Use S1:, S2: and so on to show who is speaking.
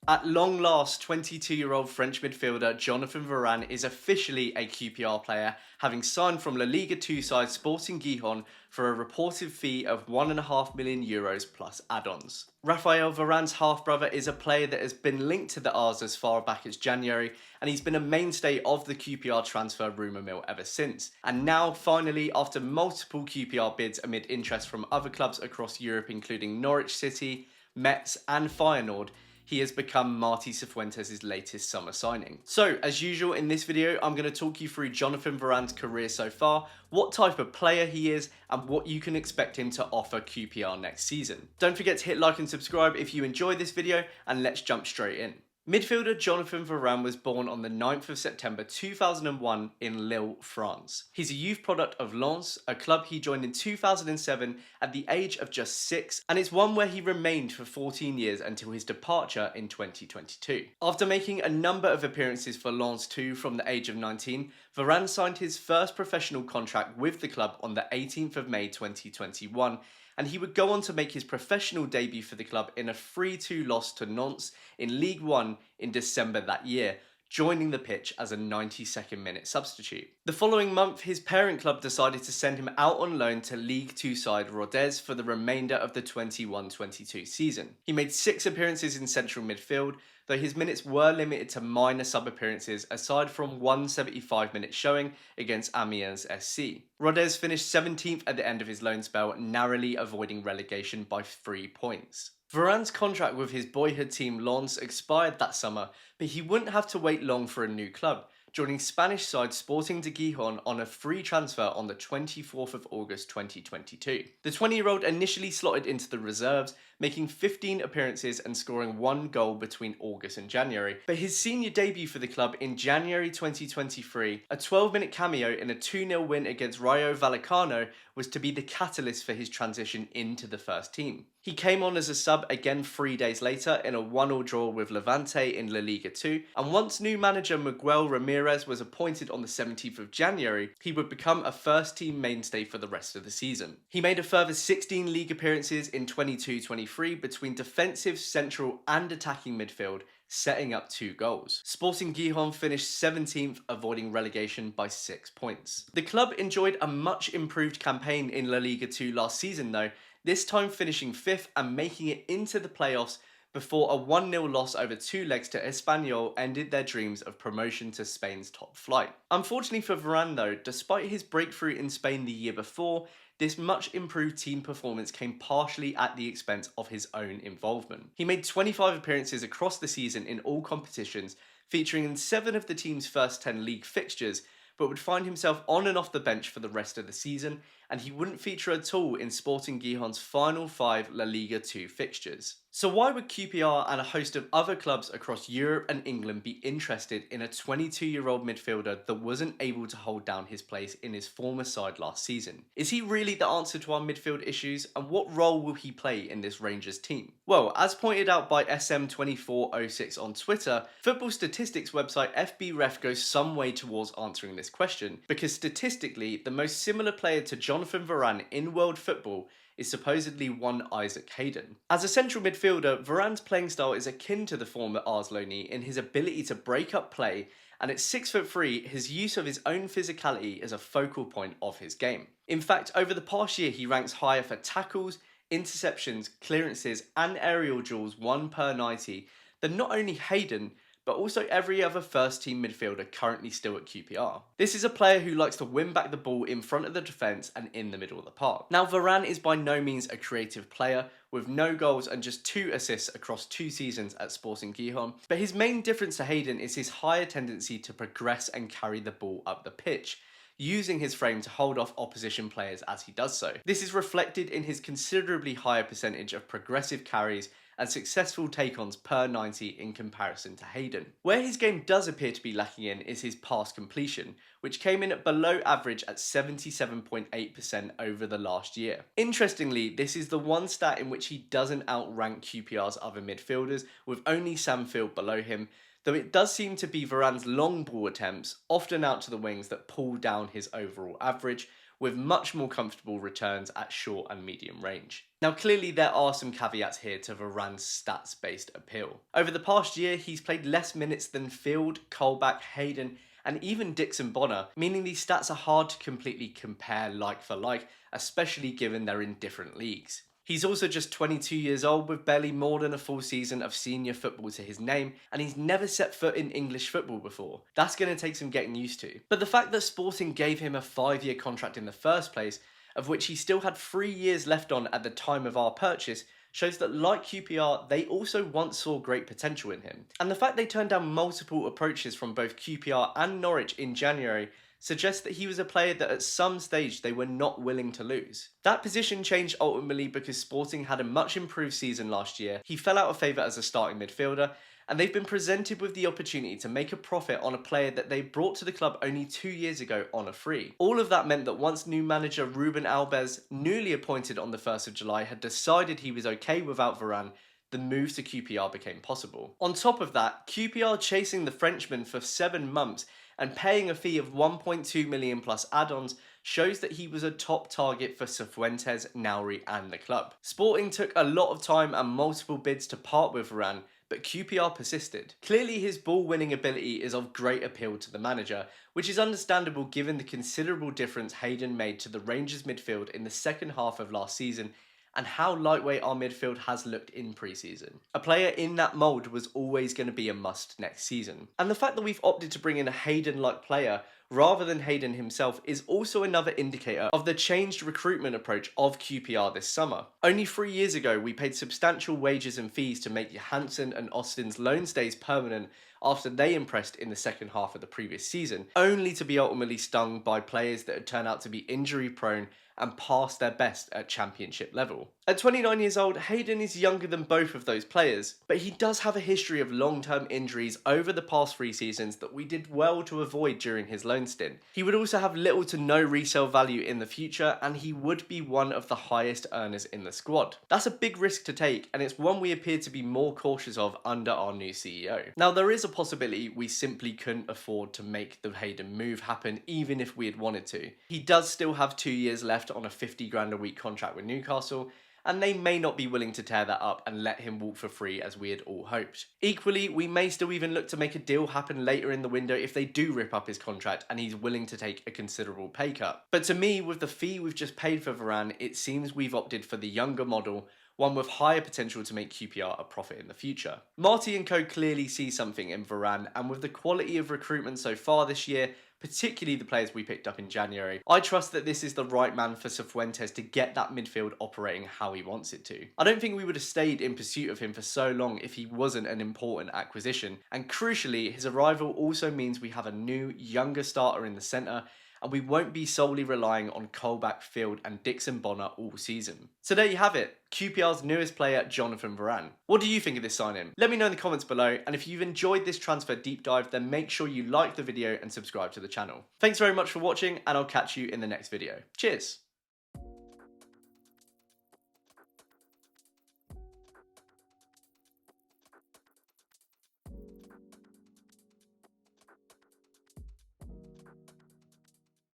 S1: At long last, 22-year-old French midfielder Jonathan Varane is officially a QPR player, having signed from La Liga 2 side Sporting Gijón for a reported fee of €1.5 million plus add-ons. Raphael Varane's half-brother is a player that has been linked to the R's as far back as January, and he's been a mainstay of the QPR transfer rumour mill ever since. And now, finally, after multiple QPR bids amid interest from other clubs across Europe including Norwich City, Metz and Feyenoord, he has become Martí Cifuentes' latest summer signing. So, as usual in this video, I'm going to talk you through Jonathan Varane's career so far, what type of player he is, and what you can expect him to offer QPR next season. Don't forget to hit like and subscribe if you enjoyed this video, and let's jump straight in. Midfielder Jonathan Varane was born on the 9th of September 2001 in Lille, France. He's a youth product of Lens, a club he joined in 2007 at the age of just 6, and it's one where he remained for 14 years until his departure in 2022. After making a number of appearances for Lens 2 from the age of 19, Varane signed his first professional contract with the club on the 18th of May 2021, and he would go on to make his professional debut for the club in a 3-2 loss to Nantes in League One in December that year, joining the pitch as a 92nd minute substitute. The following month, his parent club decided to send him out on loan to League 2 side Rodez for the remainder of the 21-22 season. He made 6 appearances in central midfield, though his minutes were limited to minor sub-appearances aside from one 75-minute showing against Amiens SC. Rodez finished 17th at the end of his loan spell, narrowly avoiding relegation by 3 points. Varane's contract with his boyhood team Lens expired that summer, but he wouldn't have to wait long for a new club, joining Spanish side Sporting Gijón on a free transfer on the 24th of August 2022. The 20-year-old initially slotted into the reserves, making 15 appearances and scoring 1 goal between August and January. But his senior debut for the club in January 2023, a 12-minute cameo in a 2-0 win against Rayo Vallecano, was to be the catalyst for his transition into the first team. He came on as a sub again 3 days later in a 1-1 draw with Levante in La Liga 2, and once new manager Miguel Ramirez was appointed on the 17th of January, he would become a first-team mainstay for the rest of the season. He made a further 16 league appearances in 22-23 between defensive, central and attacking midfield, setting up 2 goals. Sporting Gijón finished 17th, avoiding relegation by 6 points. The club enjoyed a much improved campaign in La Liga 2 last season though, this time finishing 5th and making it into the playoffs before a 1-0 loss over 2 legs to Espanyol ended their dreams of promotion to Spain's top flight. Unfortunately for Varane though, despite his breakthrough in Spain the year before, this much improved team performance came partially at the expense of his own involvement. He made 25 appearances across the season in all competitions, featuring in 7 of the team's first 10 league fixtures, but would find himself on and off the bench for the rest of the season, and he wouldn't feature at all in Sporting Gijón's final 5 La Liga 2 fixtures. So why would QPR and a host of other clubs across Europe and England be interested in a 22-year-old midfielder that wasn't able to hold down his place in his former side last season? Is he really the answer to our midfield issues, and what role will he play in this Rangers team? Well, as pointed out by SM2406 on Twitter, football statistics website FBref goes some way towards answering this question, because statistically, the most similar player to Jonathan Varane in world football is supposedly one Isaac Hayden. As a central midfielder, Varane's playing style is akin to the former Ars loanee in his ability to break up play, and at 6'3", his use of his own physicality is a focal point of his game. In fact, over the past year he ranks higher for tackles, interceptions, clearances and aerial duels 1 per 90 than not only Hayden, but also every other first team midfielder currently still at QPR. This is a player who likes to win back the ball in front of the defence and in the middle of the park. Now Varane is by no means a creative player, with no goals and just 2 assists across 2 seasons at Sporting Gijón, but his main difference to Hayden is his higher tendency to progress and carry the ball up the pitch, using his frame to hold off opposition players as he does so. This is reflected in his considerably higher percentage of progressive carries and successful take-ons per 90 in comparison to Hayden. Where his game does appear to be lacking in is his pass completion, which came in at below average at 77.8% over the last year. Interestingly, this is the one stat in which he doesn't outrank QPR's other midfielders, with only Sam Field below him, though it does seem to be Varane's long ball attempts, often out to the wings, that pull down his overall average, with much more comfortable returns at short and medium range. Now clearly there are some caveats here to Varane's stats-based appeal. Over the past year he's played less minutes than Field, Colback, Hayden and even Dixon Bonner, meaning these stats are hard to completely compare like for like, especially given they're in different leagues. He's also just 22 years old with barely more than a full season of senior football to his name, and he's never set foot in English football before. That's going to take some getting used to. But the fact that Sporting gave him a 5-year contract in the first place, of which he still had 3 years left on at the time of our purchase, shows that like QPR, they also once saw great potential in him. And the fact they turned down multiple approaches from both QPR and Norwich in January suggests that he was a player that at some stage they were not willing to lose. That position changed ultimately because Sporting had a much improved season last year. He fell out of favour as a starting midfielder, and they've been presented with the opportunity to make a profit on a player that they brought to the club only 2 years ago on a free. All of that meant that once new manager Ruben Alves, newly appointed on the 1st of July, had decided he was okay without Varane, the move to QPR became possible. On top of that, QPR chasing the Frenchman for 7 months and paying a fee of 1.2 million plus add-ons shows that he was a top target for Cifuentes, Nauri and the club. Sporting took a lot of time and multiple bids to part with Varane, but QPR persisted. Clearly his ball-winning ability is of great appeal to the manager, which is understandable given the considerable difference Hayden made to the Rangers midfield in the second half of last season and how lightweight our midfield has looked in pre-season. A player in that mould was always going to be a must next season. And the fact that we've opted to bring in a Hayden-like player rather than Hayden himself is also another indicator of the changed recruitment approach of QPR this summer. Only 3 years ago we paid substantial wages and fees to make Johansson and Austin's loan stays permanent after they impressed in the second half of the previous season, only to be ultimately stung by players that had turned out to be injury prone and past their best at championship level. At 29 years old, Hayden is younger than both of those players, but he does have a history of long-term injuries over the past 3 seasons that we did well to avoid during his loan stint. He would also have little to no resale value in the future, and he would be one of the highest earners in the squad. That's a big risk to take, and it's one we appear to be more cautious of under our new CEO. Now, there is a possibility we simply couldn't afford to make the Hayden move happen even if we had wanted to. He does still have 2 years left on a 50 grand a week contract with Newcastle, and they may not be willing to tear that up and let him walk for free as we had all hoped. Equally, we may still even look to make a deal happen later in the window if they do rip up his contract and he's willing to take a considerable pay cut. But to me, with the fee we've just paid for Varane, it seems we've opted for the younger model, one with higher potential to make QPR a profit in the future. Marty and co clearly see something in Varane, and with the quality of recruitment so far this year, particularly the players we picked up in January, I trust that this is the right man for Cifuentes to get that midfield operating how he wants it to. I don't think we would have stayed in pursuit of him for so long if he wasn't an important acquisition, and crucially, his arrival also means we have a new, younger starter in the centre, and we won't be solely relying on Colback, Field and Dixon Bonner all season. So there you have it, QPR's newest player, Jonathan Varane. What do you think of this signing? Let me know in the comments below, and if you've enjoyed this transfer deep dive, then make sure you like the video and subscribe to the channel. Thanks very much for watching, and I'll catch you in the next video. Cheers!